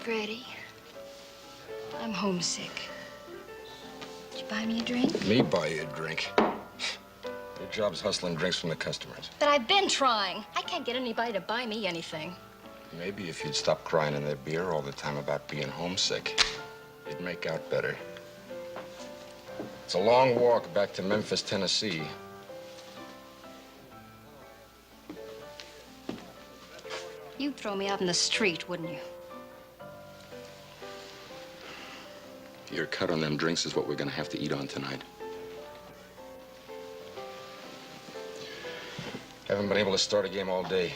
Freddie, I'm homesick. Did you buy me a drink? Me buy you a drink? Your job's hustling drinks from the customers. But I've been trying. I can't get anybody to buy me anything. Maybe if you'd stop crying in their beer all the time about being homesick, you'd make out better. It's a long walk back to Memphis, Tennessee. You'd throw me out in the street, wouldn't you? Your cut on them drinks is what we're gonna have to eat on tonight. Haven't been able to start a game all day.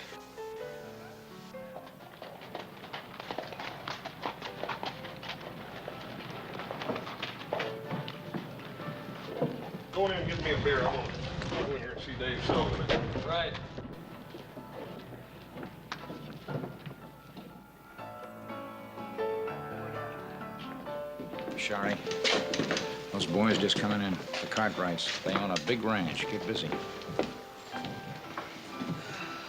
Go in here and get me a beer. I want to go in here and see Dave Sullivan. Right. Shari, those boys just coming in. The Cartwrights. They own a big ranch. Get busy.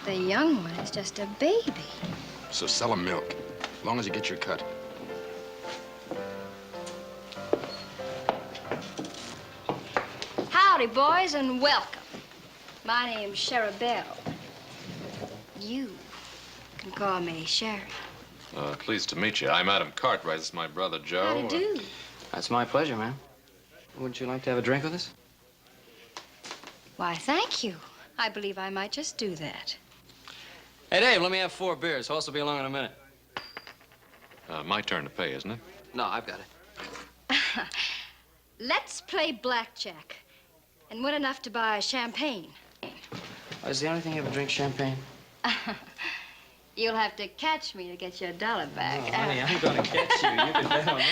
The young one is just a baby. So sell 'em milk, as long as you get your cut. Howdy, boys, and welcome. My name's Sherry Bell. You can call me Sherry. Pleased to meet you. I'm Adam Cartwright. This is my brother, Joe. How do you do? That's my pleasure, ma'am. Wouldn't you like to have a drink with us? Why, thank you. I believe I might just do that. Hey, Dave, let me have 4 beers. Horse will be along in a minute. My turn to pay, isn't it? No, I've got it. Let's play blackjack and win enough to buy champagne. Is the only thing you ever drink champagne? You'll have to catch me to get your dollar back. Oh, honey, I'm gonna catch you. You can bet on that.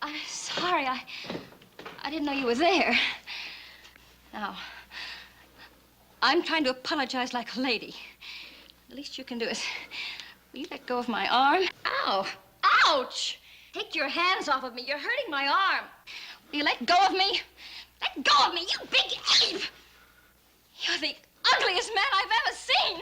I'm sorry. I didn't know you were there. Now, I'm trying to apologize like a lady. The least you can do is, will you let go of my arm? Ow! Ouch! Take your hands off of me. You're hurting my arm. Will you let go of me? Let go of me, you big ape! You're the ugliest man I've ever seen.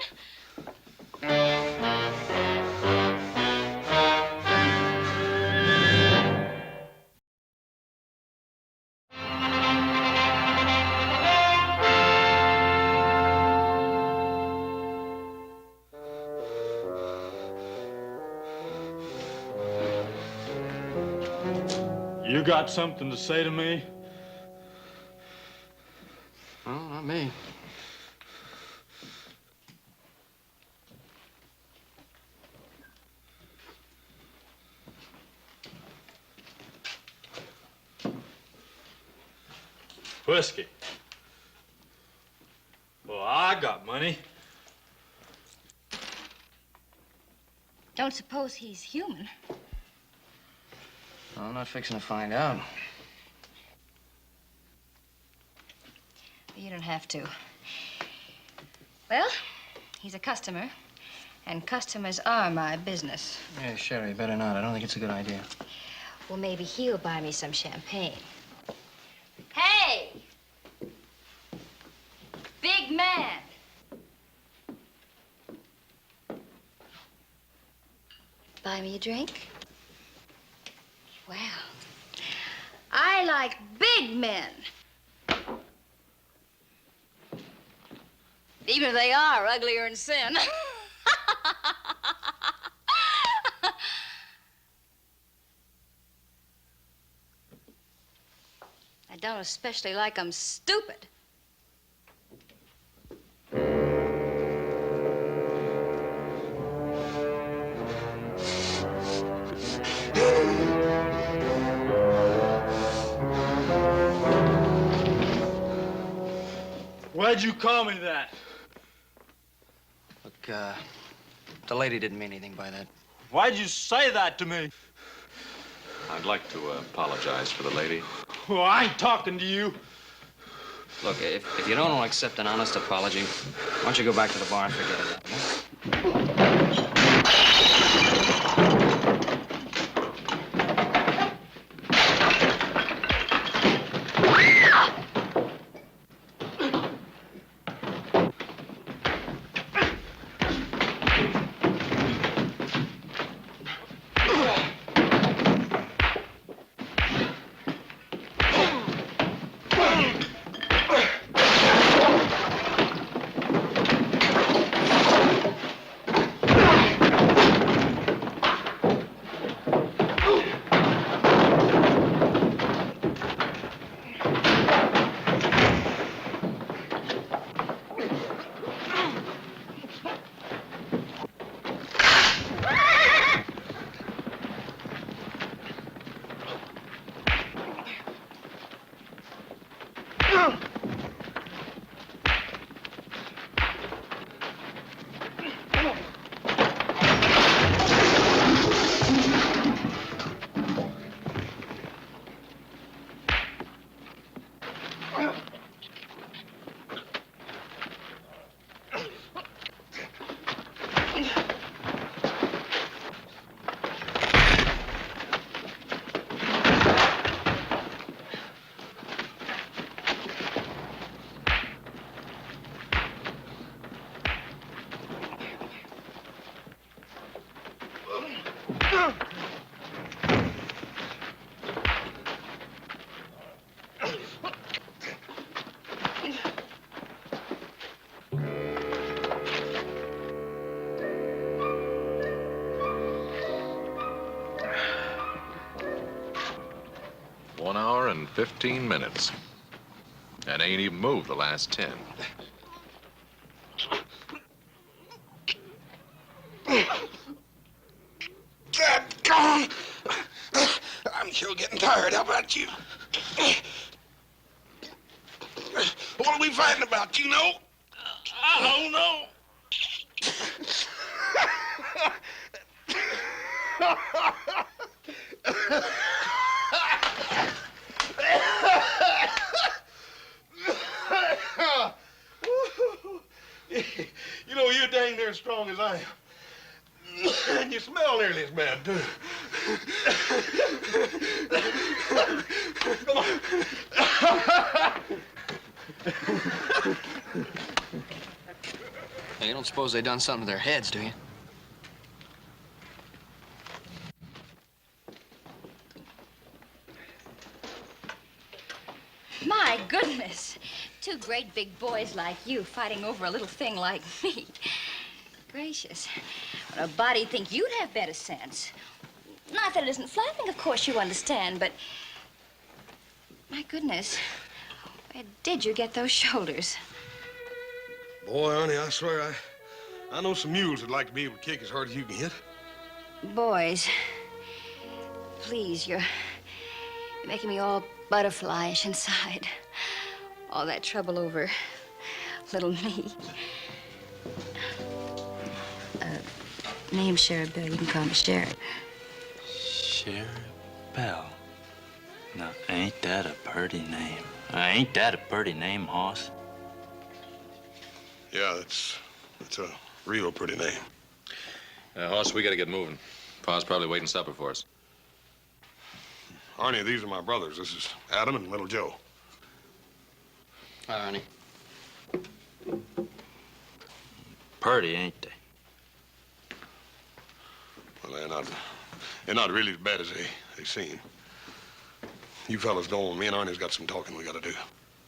You got something to say to me? Oh, not me. Whiskey. Well, I got money. Don't suppose he's human. I'm not fixing to find out. You don't have to. Well, he's a customer, and customers are my business. Yeah, Sherry, better not. I don't think it's a good idea. Well, maybe he'll buy me some champagne. Hey! Big man! Buy me a drink? Well, I like big men. Even if they are uglier in sin. I don't especially like 'em stupid. Why'd you call me that? Look, the lady didn't mean anything by that. Why'd you say that to me? I'd like to apologize for the lady. Well, I ain't talking to you. Look, if you don't want to accept an honest apology, why don't you go back to the bar and forget it? 15 minutes. And ain't even moved the last 10. Dadgone! I'm sure getting tired. How about you? What are we fighting about, you know? I don't know. You know, you're dang near as strong as I am. And you smell nearly as bad, too. Come on. Hey, you don't suppose they done something to their heads, do you? My goodness. Two great big boys like you fighting over a little thing like me. Gracious. When a body'd think you'd have better sense. Not that it isn't flattering, of course you understand, but... My goodness. Where did you get those shoulders? Boy, honey, I swear, I know some mules that'd like to be able to kick as hard as you can hit. Boys, please, you're making me all butterflyish inside. All that trouble over little me. Name's Sheriff Bill. You can call me Sheriff. Sheriff Bell. Now, ain't that a pretty name? Ain't that a pretty name, Hoss? Yeah, it's a real pretty name. Hoss, we gotta get moving. Pa's probably waiting supper for us. Arnie, these are my brothers. This is Adam and little Joe. Hi, Arnie. Pretty, ain't they? Well, they're not really as bad as they seem. You fellas go on. Me and Arnie's got some talking we gotta do.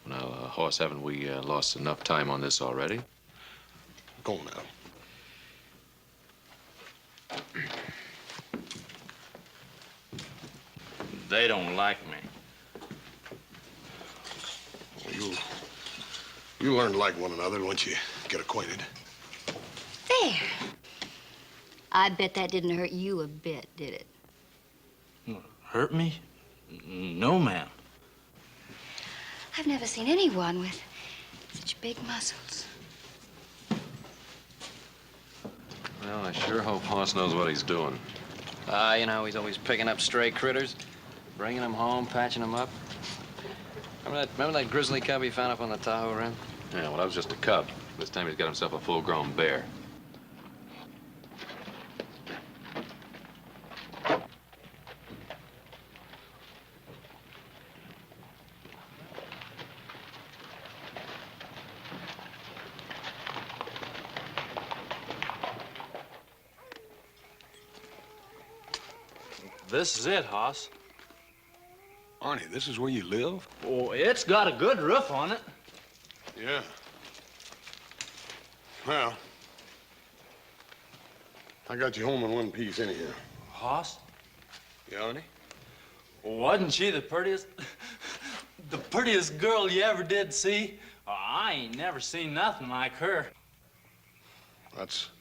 Now, Hoss, haven't we lost enough time on this already? Go on, Adam. They don't like me. Well, you'll learn to like one another once you get acquainted. There. I bet that didn't hurt you a bit, did it? Hurt me? No, ma'am. I've never seen anyone with such big muscles. Well, I sure hope Hoss knows what he's doing. You know, he's always picking up stray critters, bringing them home, patching them up. Remember that grizzly cub he found up on the Tahoe Rim? Yeah, well, that was just a cub. This time he's got himself a full-grown bear. This is it, Hoss. Arnie, this is where you live? Oh, it's got a good roof on it. Yeah. Well, I got you home in one piece anyhow. Hoss, Yeah, Arnie? wasn't she the prettiest girl you ever did see? I ain't never seen nothing like her. That's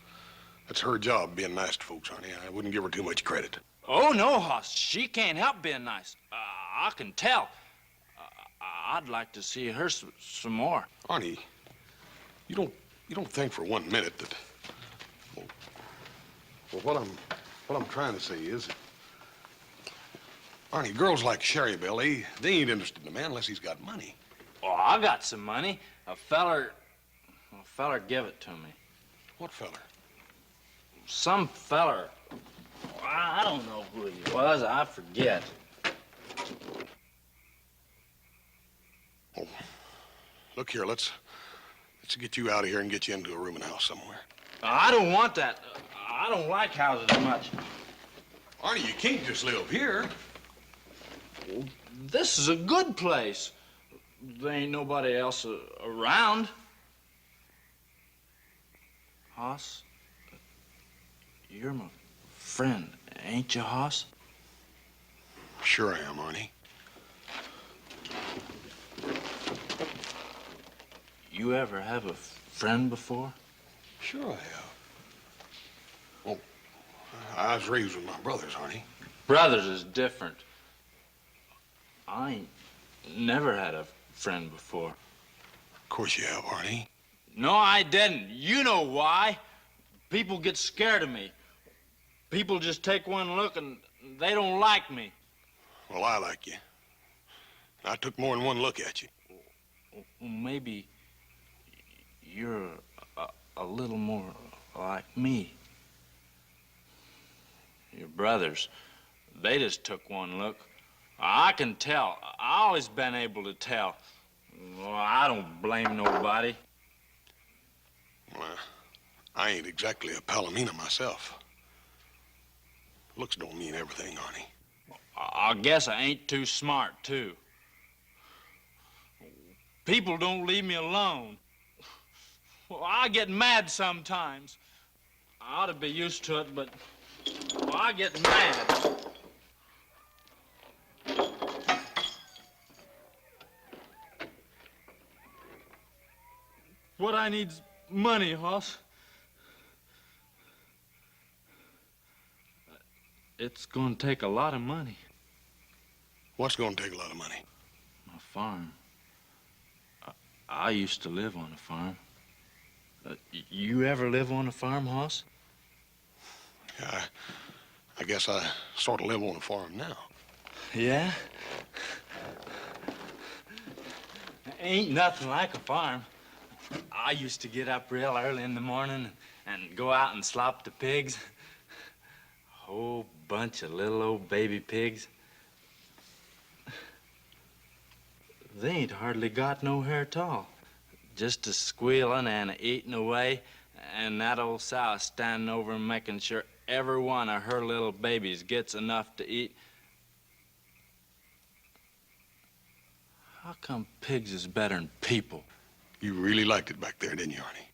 her job, being nice to folks, Arnie. I wouldn't give her too much credit. Oh, no, Hoss. She can't help being nice. I can tell. I'd like to see her some more. Arnie, you don't think for 1 minute that... Well, what I'm trying to say is... Arnie, girls like Sherry Bell, they ain't interested in a man unless he's got money. Oh, I got some money. A feller give it to me. What feller? Some feller. I don't know who he was. I forget. Oh, look here, let's get you out of here and get you into a rooming house somewhere. I don't want that. I don't like houses much. Arnie, you can't just live here. This is a good place. There ain't nobody else around. Hoss, you're my friend, ain't you, Hoss? Sure I am, Arnie. You ever have a friend before? Sure I have. Well, I was raised with my brothers, Arnie. Brothers is different. I ain't never had a friend before. Of course you have, Arnie. No, I didn't. You know why. People get scared of me. People just take one look and they don't like me. Well, I like you. I took more than one look at you. Well, maybe you're a little more like me. Your brothers, they just took one look. I can tell. I always been able to tell. Well, I don't blame nobody. Well, I ain't exactly a palomino myself. Looks don't mean everything, Arnie. I guess I ain't too smart, too. People don't leave me alone. Well, I get mad sometimes. I ought to be used to it, but I get mad. What I need's money, Hoss. It's gonna take a lot of money. What's gonna take a lot of money? My farm. I used to live on a farm. You ever live on a farm, Hoss? Yeah, I guess I sort of live on a farm now. Yeah? Ain't nothing like a farm. I used to get up real early in the morning and go out and slop the pigs. A whole bunch of little old baby pigs. They ain't hardly got no hair at all. Just a squealing and a eating away, and that old sow standing over and making sure every one of her little babies gets enough to eat. How come pigs is better than people? You really liked it back there, didn't you, Arnie?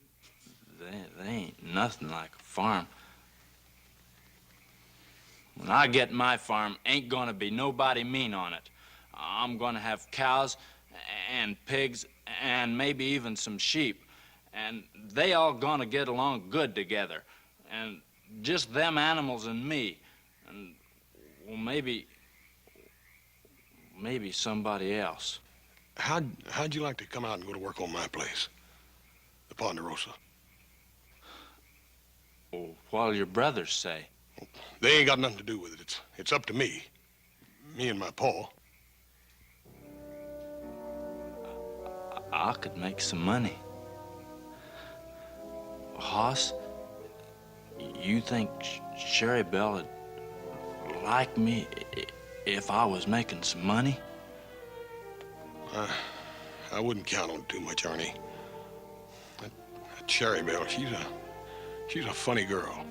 They ain't nothing like a farm. When I get my farm, ain't gonna be nobody mean on it. I'm gonna have cows and pigs and maybe even some sheep. And they all gonna get along good together. And just them animals and me. And, well, maybe somebody else. How'd you like to come out and go to work on my place? The Ponderosa. Well, what'll your brothers say? They ain't got nothing to do with it. It's up to me. Me and my pa. I could make some money. Hoss, you think Sherry Belle would like me if I was making some money? I wouldn't count on it too much, Arnie. That Sherry Belle, she's a funny girl.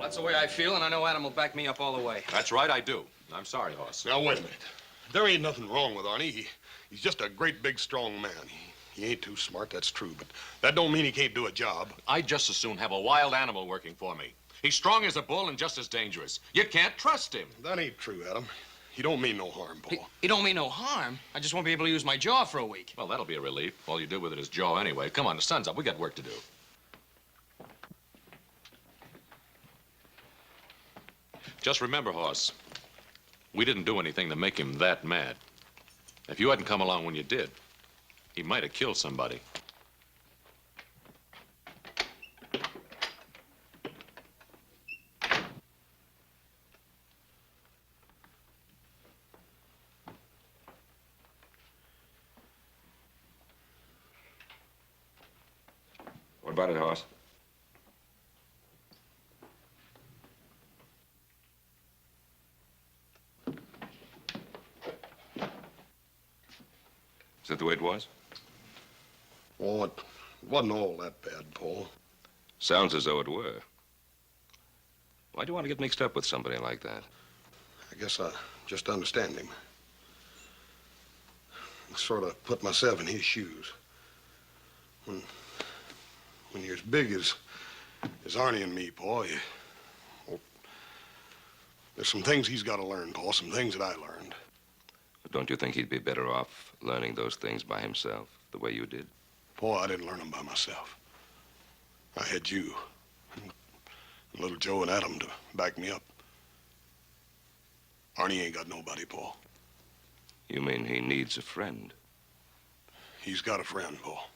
That's the way I feel, and I know Adam will back me up all the way. That's right, I do. I'm sorry, Hoss. Now, wait a minute. There ain't nothing wrong with Arnie. He's just a great, big, strong man. He ain't too smart, that's true, but that don't mean he can't do a job. I'd just as soon have a wild animal working for me. He's strong as a bull and just as dangerous. You can't trust him. That ain't true, Adam. He don't mean no harm, Paul. He don't mean no harm. I just won't be able to use my jaw for a week. Well, that'll be a relief. All you do with it is jaw anyway. Come on, the sun's up. We got work to do. Just remember, Hoss, we didn't do anything to make him that mad. If you hadn't come along when you did, he might have killed somebody. What about it, Hoss? Is that the way it was? Oh, it wasn't all that bad, Paul. Sounds as though it were. Why do you want to get mixed up with somebody like that? I guess I just understand him. sort of put myself in his shoes. When you're as big as Arnie and me, Paul, well, there's some things he's got to learn, Paul, some things that I learned. But don't you think he'd be better off learning those things by himself, the way you did? Paul, I didn't learn them by myself. I had you and little Joe and Adam to back me up. Arnie ain't got nobody, Paul. You mean he needs a friend? He's got a friend, Paul.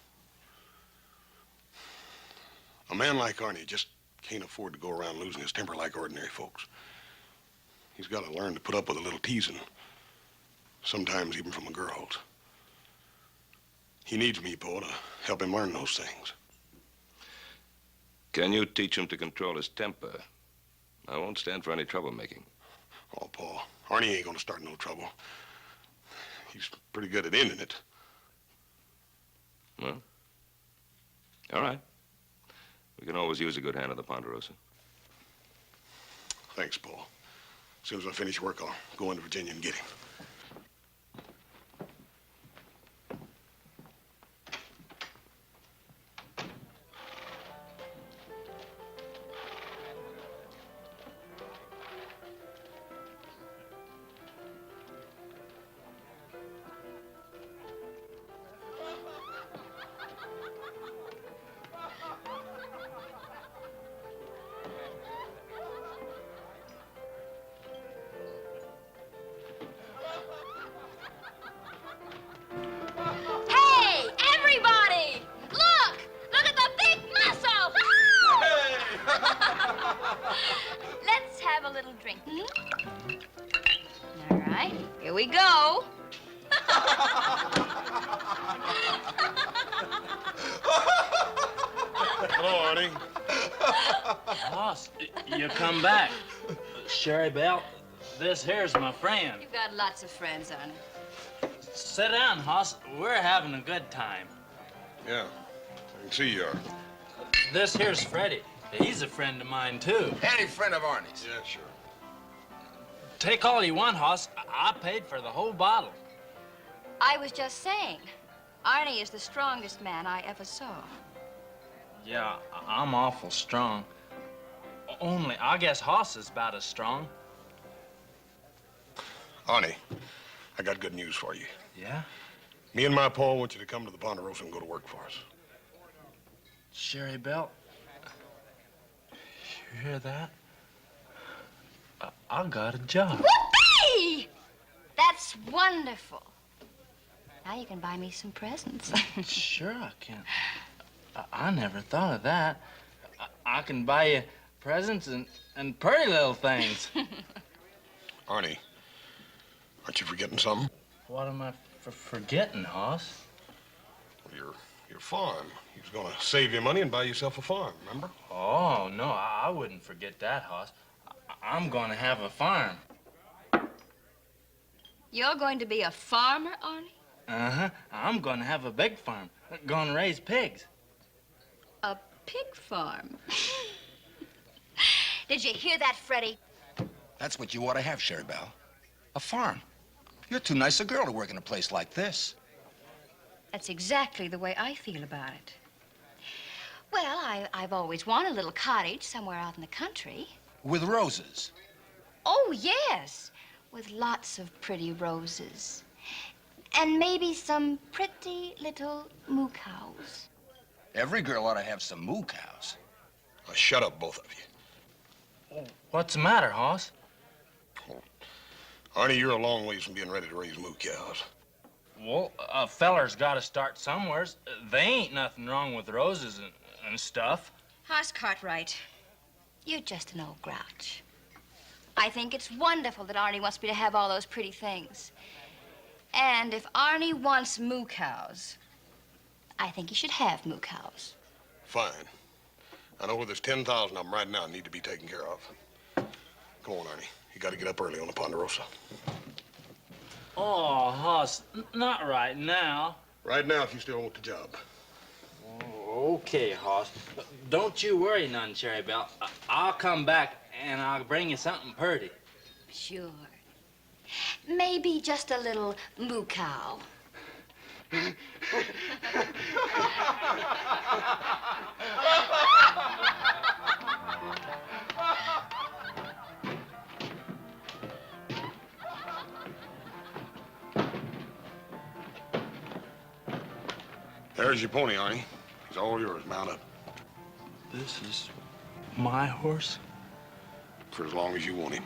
A man like Arnie just can't afford to go around losing his temper like ordinary folks. He's got to learn to put up with a little teasing, sometimes even from the girls. He needs me, Paul, to help him learn those things. Can you teach him to control his temper? I won't stand for any troublemaking. Oh, Paul, Arnie ain't gonna start no trouble. He's pretty good at ending it. Well, all right. We can always use a good hand at the Ponderosa. Thanks, Paul. As soon as I finish work, I'll go into Virginia and get him. Hey, everybody! Look! Look at the big muscle! Let's have a little drink. All right, here we go. Hello, Arnie. Boss, you come back. Sherry Belle, this here's my friend. You've got lots of friends, Arnie. Sit down, Hoss. We're having a good time. Yeah, I can see you are. This here's Freddie. He's a friend of mine, too. Any friend of Arnie's. Yeah, sure. Take all you want, Hoss. I paid for the whole bottle. I was just saying, Arnie is the strongest man I ever saw. Yeah, I'm awful strong. Only, I guess Hoss is about as strong. Arnie, I got good news for you. Yeah? Me and my Paul want you to come to the Ponderosa and go to work for us. Sherry Belle, you hear that? I got a job. Whoopee! That's wonderful. Now you can buy me some presents. Sure I can. I never thought of that. I can buy you presents and pretty little things. Arnie, aren't you forgetting something? What am I forgetting, Hoss? Your farm. He was gonna save you money and buy yourself a farm, remember? Oh, no, I wouldn't forget that, Hoss. I'm gonna have a farm. You're going to be a farmer, Arnie? Uh-huh. I'm gonna have a big farm. Gonna raise pigs. A pig farm. Did you hear that, Freddie? That's what you ought to have, Sherry Belle. A farm. You're too nice a girl to work in a place like this. That's exactly the way I feel about it. Well, I've always wanted a little cottage somewhere out in the country. With roses. Oh, yes, with lots of pretty roses. And maybe some pretty little moo cows. Every girl ought to have some moo cows. Now, shut up, both of you. What's the matter, Hoss? Arnie, you're a long ways from being ready to raise moo cows. Well, a feller's got to start somewheres. They ain't nothing wrong with roses and stuff. Hoss Cartwright, you're just an old grouch. I think it's wonderful that Arnie wants me to have all those pretty things. And if Arnie wants moo cows, I think he should have moo cows. Fine. I know where there's 10,000 of them right now need to be taken care of. Come on, Arnie. You got to get up early on the Ponderosa. Oh, Hoss, not right now. Right now, if you still want the job. Okay, Hoss. Don't you worry none, Sherry Belle. I'll come back and I'll bring you something pretty. Sure. Maybe just a little moo cow. There's your pony, Arnie. He's all yours. Mount up. This is my horse? For as long as you want him.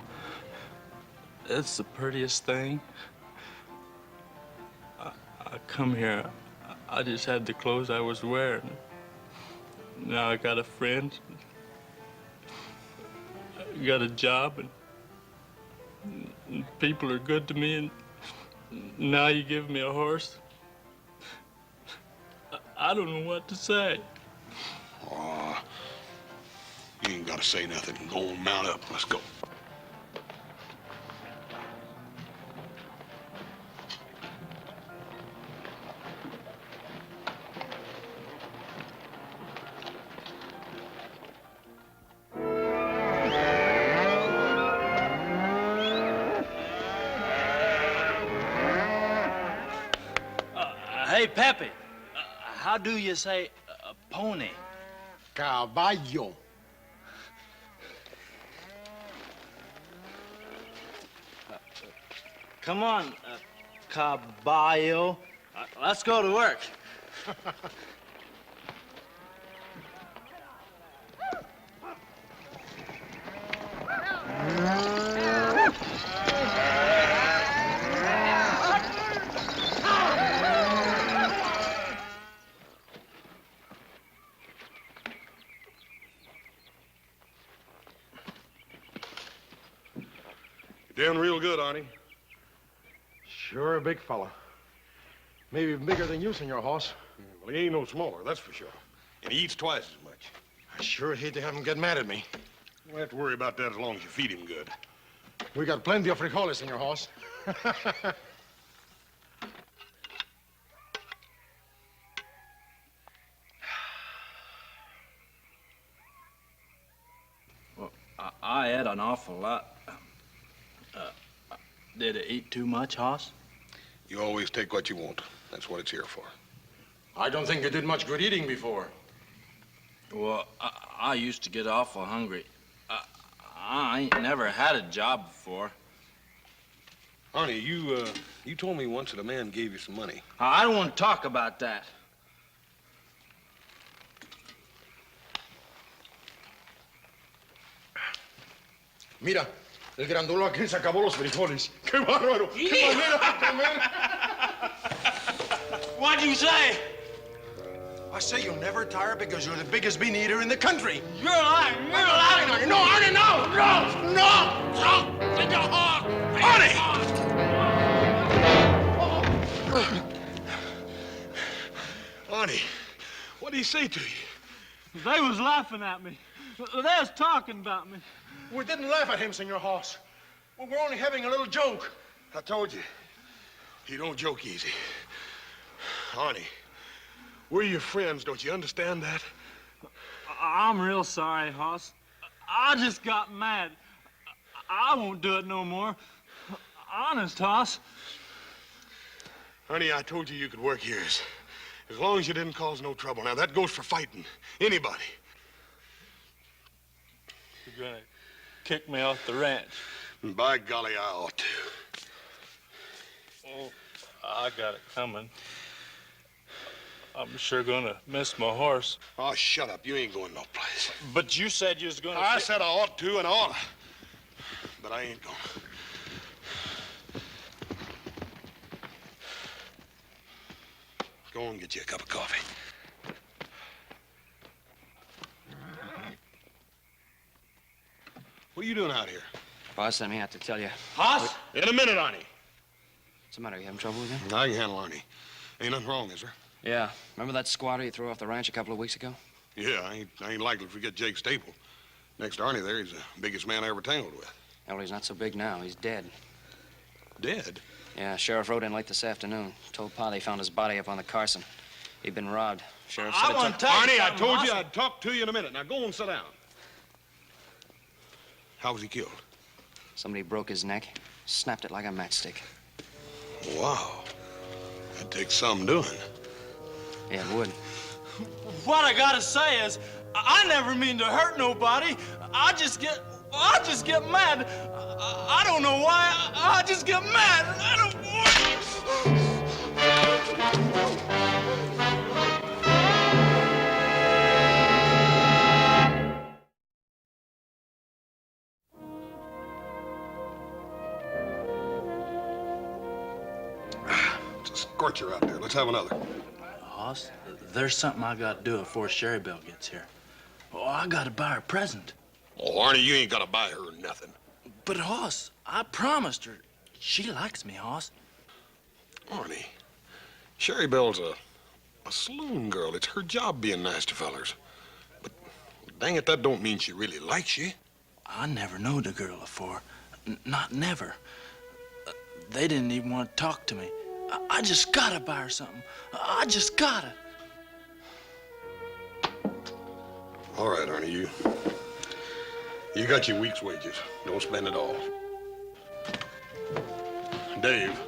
It's the prettiest thing. I come here, I just had the clothes I was wearing. Now I got a friend, I got a job, and people are good to me, and now you give me a horse. I don't know what to say. Aw, you ain't got to say nothing. Go on, mount up. Let's go. Hey, Pepe, how do you say pony? Caballo. Come on, caballo. Let's go to work. You're doing real good, Arnie. Sure a big fella. Maybe even bigger than you, Senor Hoss. Well, he ain't no smaller, that's for sure. And he eats twice as much. I sure hate to have him get mad at me. You don't have to worry about that as long as you feed him good. We got plenty of frijoles, Senor Hoss. Well, I ate an awful lot. Did it eat too much, Hoss? You always take what you want. That's what it's here for. I don't think you did much good eating before. Well, I used to get awful hungry. I ain't never had a job before. Arnie, you told me once that a man gave you some money. I don't want to talk about that. Mira, el grandulo aquel se acabó los frijoles. ¡Qué bárbaro! ¡Qué manera de comer! What'd you say? I say you'll never tire because you're the biggest bean eater in the country. You're lying. You're lying. Arnie, no, Arnie, no! No! No! No! Senor Hoss! Arnie, what did he say to you? They was laughing at me. They was talking about me. We didn't laugh at him, Senor Hoss. We were only having a little joke. I told you, he don't joke easy. Arnie, we're your friends, don't you understand that? I'm real sorry, Hoss. I just got mad. I won't do it no more. Honest, Hoss. Arnie, I told you you could work here as long as you didn't cause no trouble. Now, that goes for fighting anybody. You're gonna kick me off the ranch. By golly, I ought to. Oh, I got it coming. I'm sure gonna miss my horse. Oh, shut up. You ain't going no place. But you said you was gonna... I said I ought to and oughta. But I ain't gonna. Go and get you a cup of coffee. What are you doing out here? Boss sent me out to tell you. Hoss? In a minute, Arnie. What's the matter? You having trouble with him? I can handle Arnie. Ain't nothing wrong, is there? Yeah. Remember that squatter you threw off the ranch a couple of weeks ago? Yeah, I ain't likely to forget Jake Staple. Next to Arnie there, he's the biggest man I ever tangled with. Well, he's not so big now. He's dead. Dead? Yeah, sheriff rode in late this afternoon. Told Pa they found his body up on the Carson. He'd been robbed. Sheriff said I it want took... to Arnie, I told you I'd talk to you in a minute. Now go and sit down. How was he killed? Somebody broke his neck, snapped it like a matchstick. Wow. That takes some doing. Yeah, it would. What I gotta say is, I never mean to hurt nobody. I just get mad. I don't know why. I just get mad. I don't. It's a scorcher out there. Let's have another. Hoss, there's something I gotta do before Sherry Belle gets here. Oh, I gotta buy her a present. Oh, Arnie, you ain't gotta buy her nothing. But Hoss, I promised her. She likes me, Hoss. Arnie, Sherry Belle's a saloon girl. It's her job being nice to fellers. But dang it, that don't mean she really likes you. I never knowed the girl before. Not never. They didn't even want to talk to me. I just gotta buy her something. I just gotta. All right, Arnie, you got your week's wages. Don't spend it all. Dave.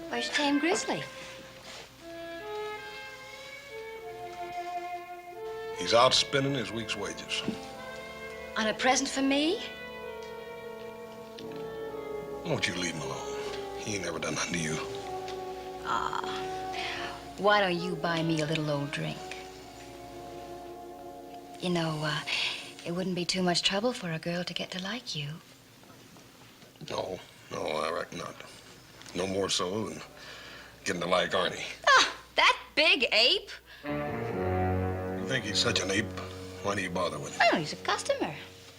Where's Tame Grizzly? He's out spending his week's wages. On a present for me? Won't you leave him alone? He ain't never done nothing to you. Ah, why don't you buy me a little old drink? You know, it wouldn't be too much trouble for a girl to get to like you. No, I reckon not. No more so than getting to like Arnie. Ah, that big ape? You think he's such an ape? Why do you bother with him? Oh, he's a customer.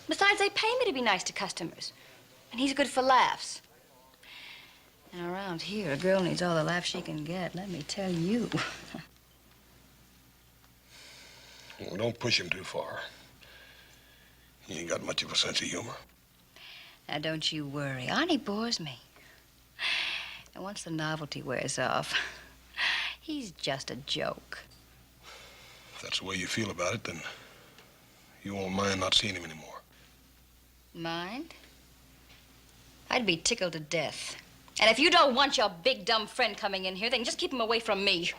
Besides, they pay me to be nice to customers. And he's good for laughs. And around here, a girl needs all the laughs she can get, let me tell you. Well, don't push him too far. He ain't got much of a sense of humor. Now, don't you worry. Arnie bores me. And once the novelty wears off, he's just a joke. If that's the way you feel about it, then you won't mind not seeing him anymore. Mind? I'd be tickled to death. And if you don't want your big, dumb friend coming in here, then just keep him away from me.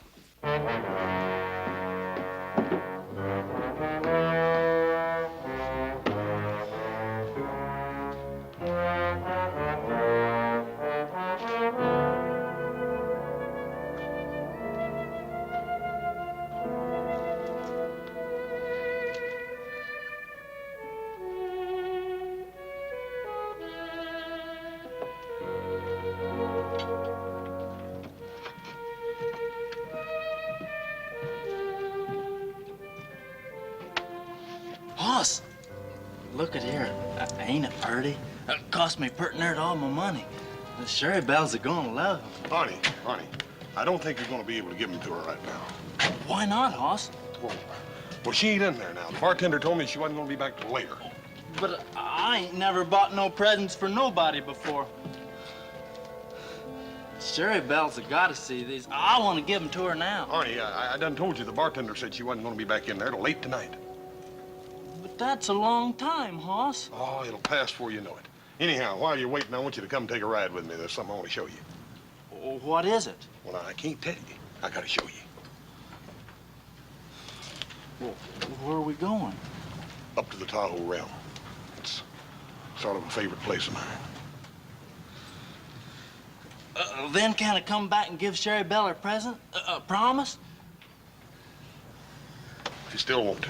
Hoss, look at here. Ain't it pretty? It cost me pretty near all my money. The Sherry Belle's are gonna love him. Arnie, I don't think you're gonna be able to give him to her right now. Why not, Hoss? Well, she ain't in there now. The bartender told me she wasn't gonna be back till later. But I ain't never bought no presents for nobody before. Sherry Belle's have gotta see these. I want to give them to her now. Arnie, I done told you the bartender said she wasn't gonna be back in there till late tonight. But that's a long time, Hoss. Oh, it'll pass before you know it. Anyhow, while you're waiting, I want you to come take a ride with me. There's something I want to show you. What is it? Well, I can't tell you. I gotta show you. Well, where are we going? Up to the Tahoe Realm. It's sort of a favorite place of mine. Then can I come back and give Sherry Belle her present? Promise? If you still want to.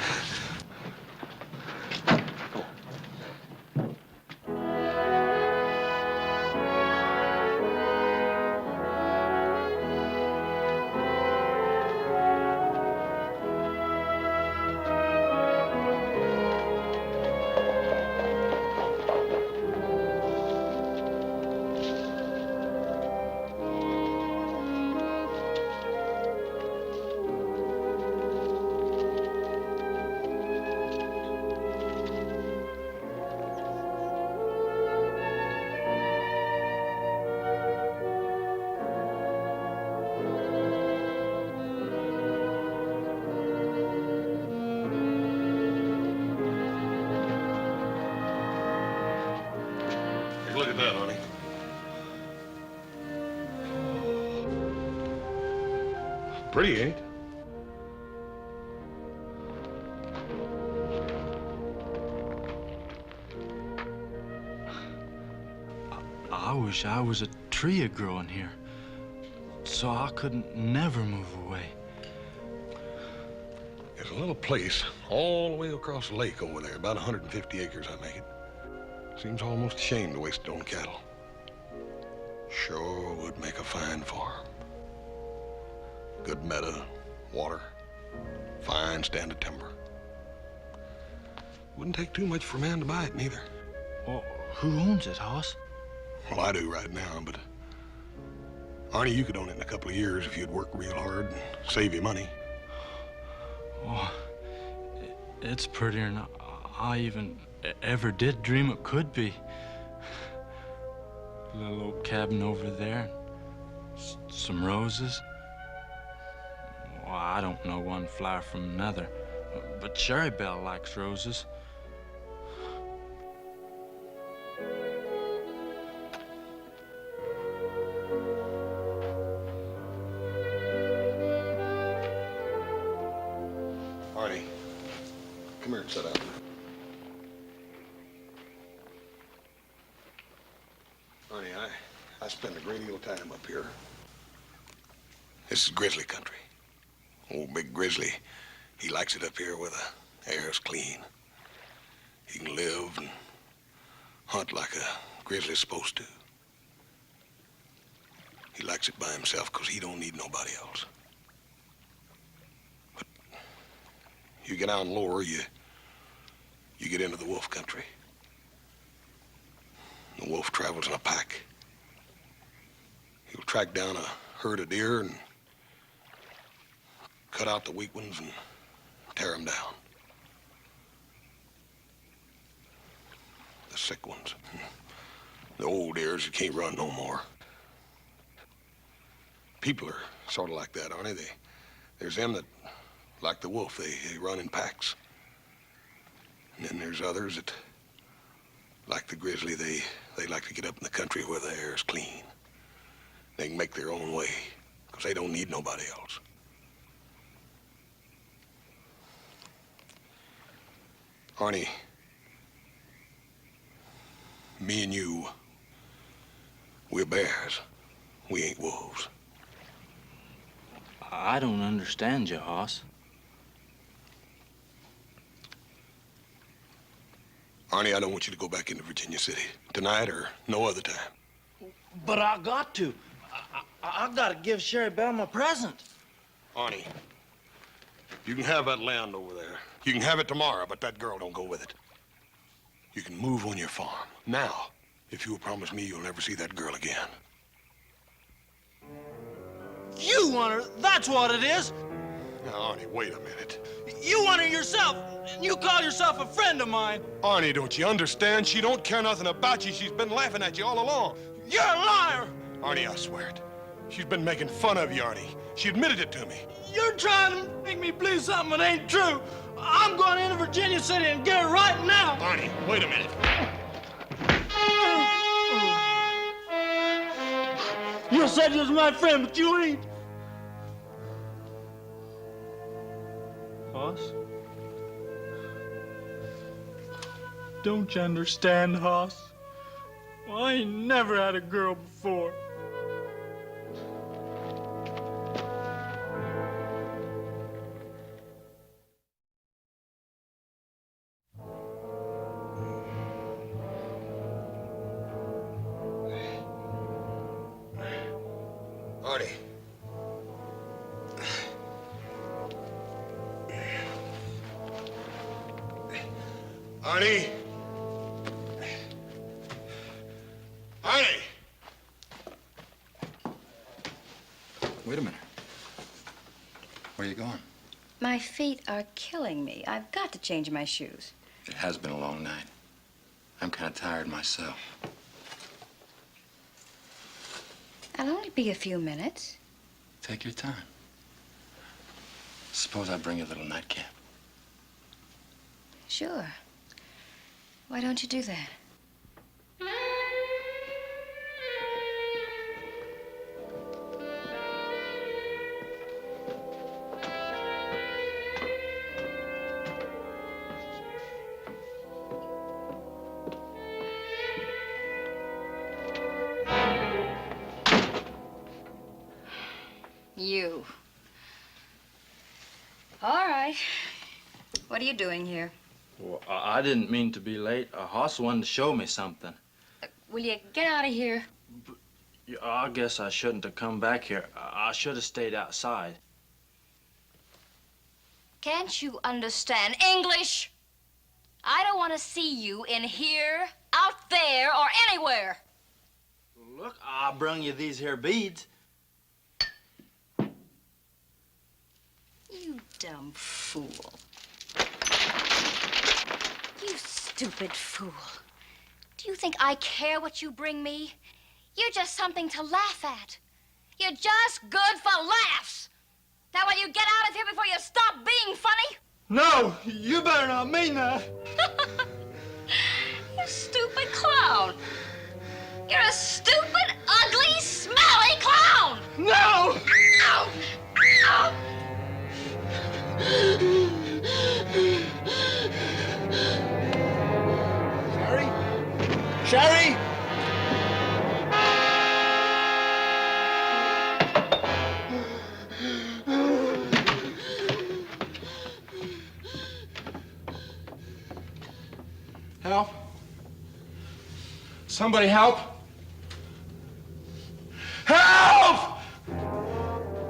look at that, honey. Pretty, ain't it? I wish I was a tree growing here, so I couldn't never move away. There's a little place all the way across the lake over there, about 150 acres, I make it. Seems almost a shame to waste it on cattle. Sure would make a fine farm. Good meadow, water, fine stand of timber. Wouldn't take too much for a man to buy it, neither. Well, who owns it, Hoss? Well, I do right now, but Arnie, you could own it in a couple of years if you'd work real hard and save your money. Oh, it's prettier than I even ever did dream it could be. Little old cabin over there, some roses. Well, I don't know one flower from another, but Sherry Belle likes roses. Arnie, come here and sit down. Arnie, I spend a great deal of time up here. This is grizzly country. Old big grizzly, he likes it up here where the air's clean. He can live and hunt like a grizzly's supposed to. He likes it by himself because he don't need nobody else. But you get down lower, you get into the wolf country. The wolf travels in a pack. He'll track down a herd of deer and cut out the weak ones and tear them down. The sick ones. The old deers that can't run no more. People are sort of like that, aren't they? There's them that, like the wolf, they run in packs. And then there's others that, like the grizzly, they like to get up in the country where the air is clean. They can make their own way, because they don't need nobody else. Arnie, me and you, we're bears. We ain't wolves. I don't understand you, Hoss. Arnie, I don't want you to go back into Virginia City tonight or no other time. But I got to. I gotta give Sherry Belle my present. Arnie, you can have that land over there. You can have it tomorrow, but that girl don't go with it. You can move on your farm. Now, if you'll promise me you'll never see that girl again. You want her, that's what it is. Now, Arnie, wait a minute. You want her yourself, and you call yourself a friend of mine. Arnie, don't you understand? She don't care nothing about you. She's been laughing at you all along. You're a liar. Arnie, I swear it. She's been making fun of you, Arnie. She admitted it to me. You're trying to make me believe something that ain't true. I'm going into Virginia City and get her right now. Arnie, wait a minute. You said you was my friend, but you ain't. Hoss? Don't you understand, Hoss? Well, I ain't never had a girl before. Arnie. Arnie. Arnie. Wait a minute. Where are you going? My feet are killing me. I've got to change my shoes. It has been a long night. I'm kind of tired myself. I'll only be a few minutes. Take your time. Suppose I bring you a little nightcap. Sure. Why don't you do that? You. All right. What are you doing here? Well, I didn't mean to be late. Hoss wanted to show me something. Will you get out of here? Yeah, I guess I shouldn't have come back here. I should have stayed outside. Can't you understand English? I don't want to see you in here, out there, or anywhere. Look, I brung you these here beads. You dumb fool. You stupid fool. Do you think I care what you bring me? You're just something to laugh at. You're just good for laughs. Now, will you get out of here before you stop being funny? No, you better not mean that. You stupid clown. You're a stupid, ugly, smelly clown. No! Ow! Ow! Sherry? Sherry? Help? Somebody help! Help!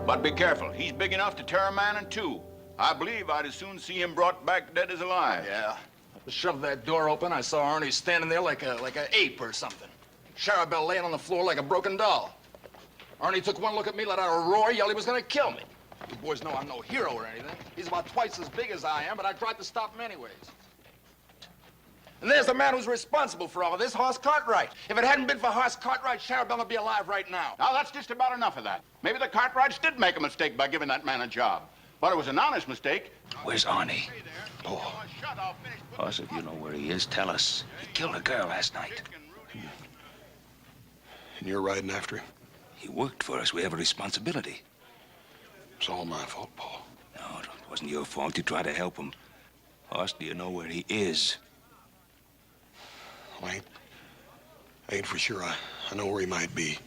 But be careful. He's big enough to tear a man in two. I believe I'd as soon see him brought back dead as alive. Yeah. I shoved that door open. I saw Arnie standing there like an ape or something. Charabelle laying on the floor like a broken doll. Arnie took one look at me, let out a roar, yelled he was gonna kill me. You boys know I'm no hero or anything. He's about twice as big as I am, but I tried to stop him anyways. And there's the man who's responsible for all of this, Hoss Cartwright. If it hadn't been for Hoss Cartwright, Charabelle would be alive right now. Now, that's just about enough of that. Maybe the Cartwrights did make a mistake by giving that man a job. But it was an honest mistake. Where's Arnie? Oh. Hoss, if you know where he is, tell us. He killed a girl last night. And you're riding after him? He worked for us. We have a responsibility. It's all my fault, Paul. No, it wasn't your fault. You tried to help him. Hoss, do you know where he is? Well, I ain't for sure. I know where he might be.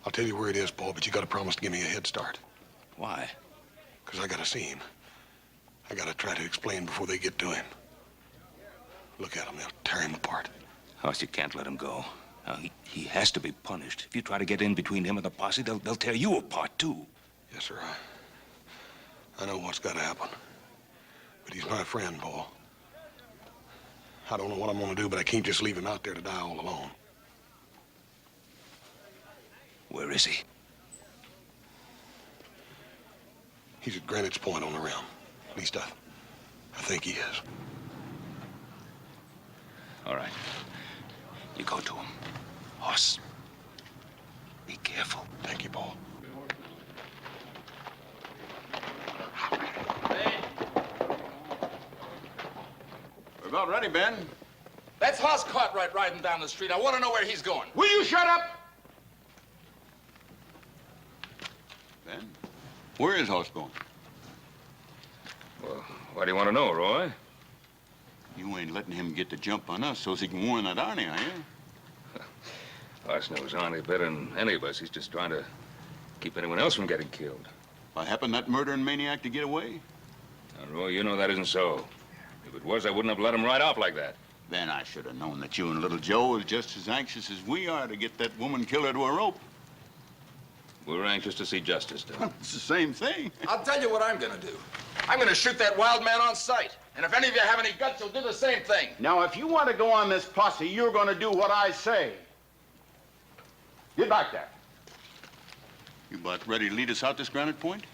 I'll tell you where it is, Paul, but you gotta promise to give me a head start. Why? Because I gotta see him. I gotta try to explain before they get to him. Look at him. They'll tear him apart. Hoss, you can't let him go. Now, he has to be punished. If you try to get in between him and the posse, they'll tear you apart, too. Yes, sir. I know what's gotta happen. But he's my friend, Paul. I don't know what I'm gonna do, but I can't just leave him out there to die all alone. Where is he? He's at Greenwich Point on the rim. At least I think he is. All right. You go to him. Hoss, be careful. Thank you, Paul. We're about ready, Ben. That's Hoss Cartwright riding down the street. I want to know where he's going. Will you shut up? Ben, where is Hoss going? Well, why do you want to know, Roy? You ain't letting him get the jump on us so he can warn that Arnie, are you? Hoss knows Arnie better than any of us. He's just trying to keep anyone else from getting killed. Why, happened that murdering maniac to get away? Now, Roy, you know that isn't so. If it was, I wouldn't have let him ride off like that. Then I should have known that you and little Joe was just as anxious as we are to get that woman killer to a rope. We're anxious to see justice done. It's the same thing. I'll tell you what I'm going to do. I'm going to shoot that wild man on sight. And if any of you have any guts, you'll do the same thing. Now, if you want to go on this posse, you're going to do what I say. Get back there. You about ready to lead us out this Granite Point?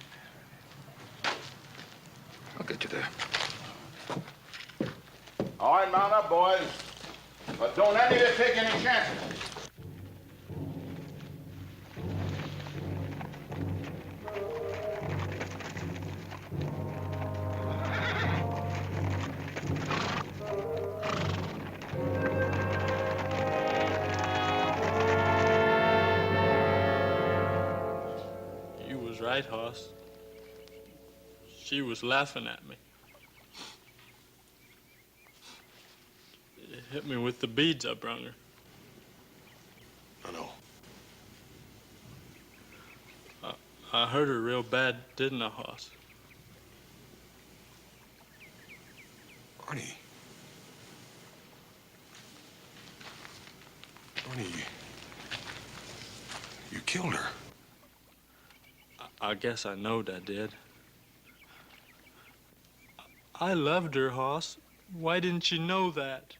I'll get you there. All right, mount up, boys. But don't any of you take any chances. You was right, Hoss. She was laughing at me. It hit me with the beads I brung her. I know. I hurt her real bad, didn't I, Hoss? Arnie. Arnie, you killed her. I guess I knowed I did. I loved her, Hoss. Why didn't you know that?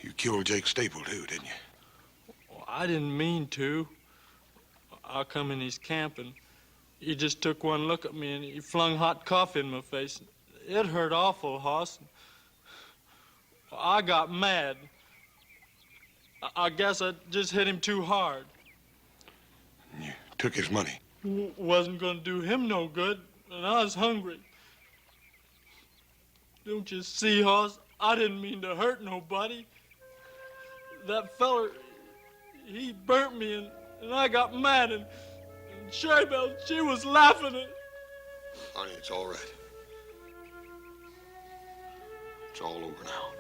You killed Jake Staple, too, didn't you? Well, I didn't mean to. I come in his camp and he just took one look at me and he flung hot coffee in my face. It hurt awful, Hoss. I got mad. I guess I just hit him too hard. You took his money. Wasn't gonna do him no good, and I was hungry. Don't you see, Hoss? I didn't mean to hurt nobody. That feller, he burnt me, and I got mad, and Sherry Belle, she was laughing at... Arnie, it's all right. It's all over now.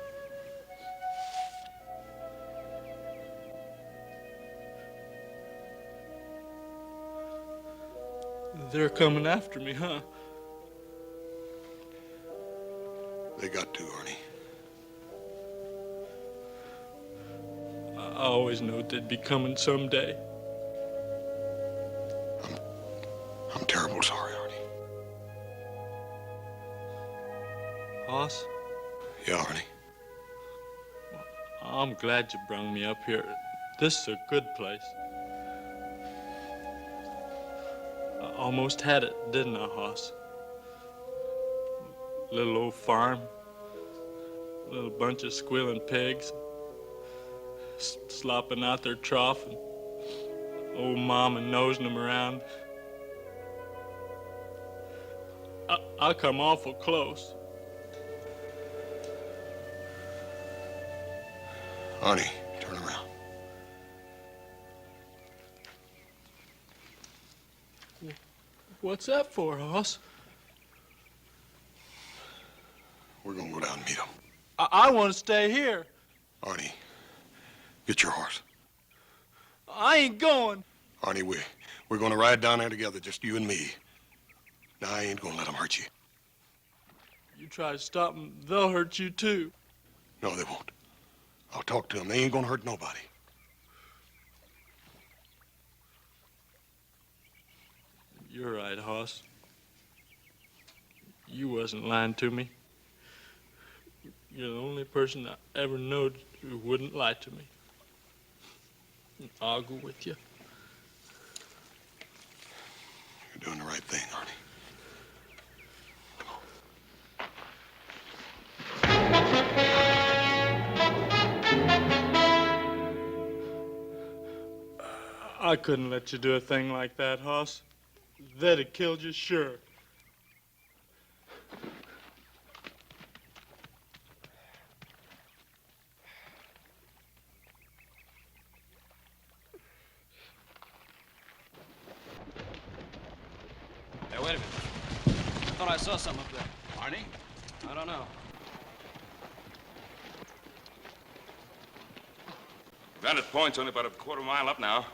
They're coming after me, huh? They got to, Arnie. I always knew they'd be coming someday. I'm terrible sorry, Arnie. Hoss? Yeah, Arnie. I'm glad you brung me up here. This is a good place. I almost had it, didn't I, Hoss? Little old farm, little bunch of squealing pigs, slopping out their trough, and old mama nosing them around. I come awful close. Arnie, turn around. What's that for, Hoss? We're gonna go down and meet him. I want to stay here. Arnie, get your horse. I ain't going. Arnie, we're gonna ride down there together, just you and me. Now, I ain't gonna let them hurt you. You try to stop them, they'll hurt you too. No, they won't. I'll talk to them. They ain't gonna hurt nobody. You're right, Hoss. You wasn't lying to me. You're the only person I ever knowed who wouldn't lie to me. I'll go with you. You're doing the right thing, Arnie. I couldn't let you do a thing like that, Hoss. They'd have killed you, sure. Hey, wait a minute. I thought I saw something up there. Arnie? I don't know. Granite Point's only about a quarter mile up now.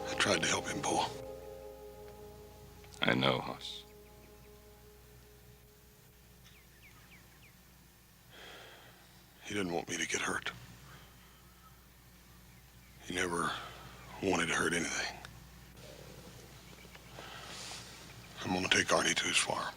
I tried to help him, Bo. I know, Hoss. He didn't want me to get hurt. He never wanted to hurt anything. I'm gonna take Arnie to his farm.